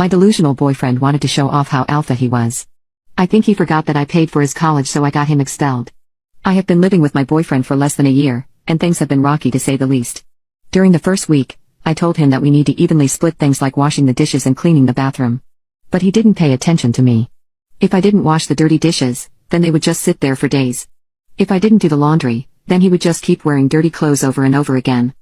My delusional boyfriend wanted to show off how alpha he was. I think he forgot that I paid for his college, so I got him expelled. I have been living with my boyfriend for less than a year, and things have been rocky to say the least. During the first week, I told him that we need to evenly split things like washing the dishes and cleaning the bathroom. But he didn't pay attention to me. If I didn't wash the dirty dishes, then they would just sit there for days. If I didn't do the laundry, then he would just keep wearing dirty clothes over and over again.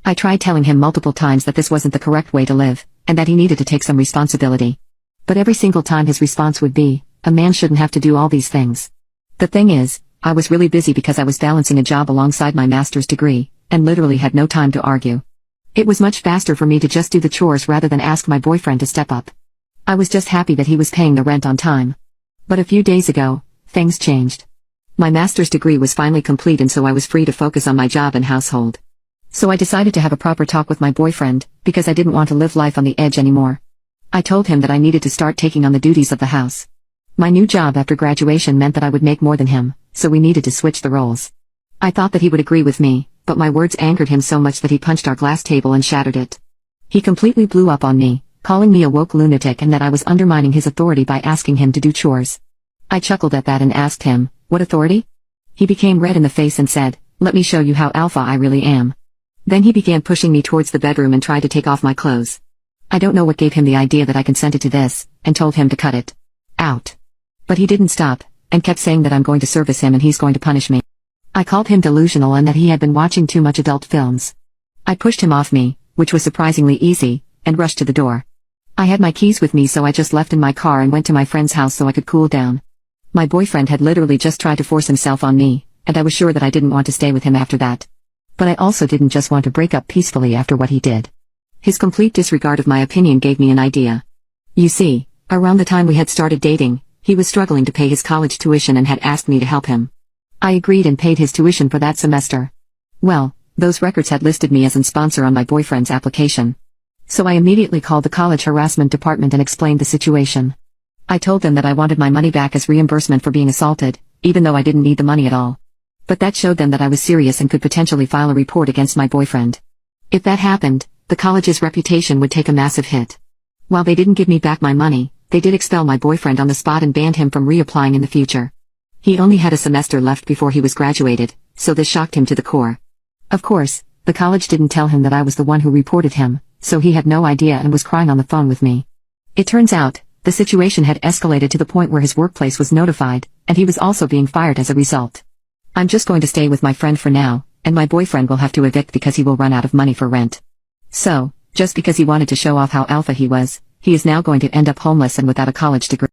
I tried telling him multiple times that this wasn't the correct way to live, and that he needed to take some responsibility. But every single time his response would be, "A man shouldn't have to do all these things." The thing is, I was really busy because I was balancing a job alongside my master's degree, and literally had no time to argue. It was much faster for me to just do the chores rather than ask my boyfriend to step up. I was just happy that he was paying the rent on time. But a few days ago, things changed. My master's degree was finally complete, and so I was free to focus on my job and household. So I decided to have a proper talk with my boyfriend, because I didn't want to live life on the edge anymore. I told him that I needed to start taking on the duties of the house. My new job after graduation meant that I would make more than him, so we needed to switch the roles. I thought that he would agree with me, but my words angered him so much that he punched our glass table and shattered it. He completely blew up on me, calling me a woke lunatic and that I was undermining his authority by asking him to do chores. I chuckled at that and asked him, "What authority?" He became red in the face and said, "Let me show you how alpha I really am." Then he began pushing me towards the bedroom and tried to take off my clothes. I don't know what gave him the idea that I consented to this, and told him to cut it out. But he didn't stop, and kept saying that I'm going to service him and he's going to punish me. I called him delusional and that he had been watching too much adult films. I pushed him off me, which was surprisingly easy, and rushed to the door. I had my keys with me, so I just left in my car and went to my friend's house so I could cool down. My boyfriend had literally just tried to force himself on me, and I was sure that I didn't want to stay with him after that. But I also didn't just want to break up peacefully after what he did. His complete disregard of my opinion gave me an idea. You see, around the time we had started dating, he was struggling to pay his college tuition and had asked me to help him. I agreed and paid his tuition for that semester. Well, those records had listed me as an sponsor on my boyfriend's application. So I immediately called the college harassment department and explained the situation. I told them that I wanted my money back as reimbursement for being assaulted, even though I didn't need the money at all. But that showed them that I was serious and could potentially file a report against my boyfriend. If that happened, the college's reputation would take a massive hit. While they didn't give me back my money, they did expel my boyfriend on the spot and banned him from reapplying in the future. He only had a semester left before he was graduated, so this shocked him to the core. Of course, the college didn't tell him that I was the one who reported him, so he had no idea and was crying on the phone with me. It turns out, the situation had escalated to the point where his workplace was notified, and he was also being fired as a result. I'm just going to stay with my friend for now, and my boyfriend will have to evict because he will run out of money for rent. So, just because he wanted to show off how alpha he was, he is now going to end up homeless and without a college degree.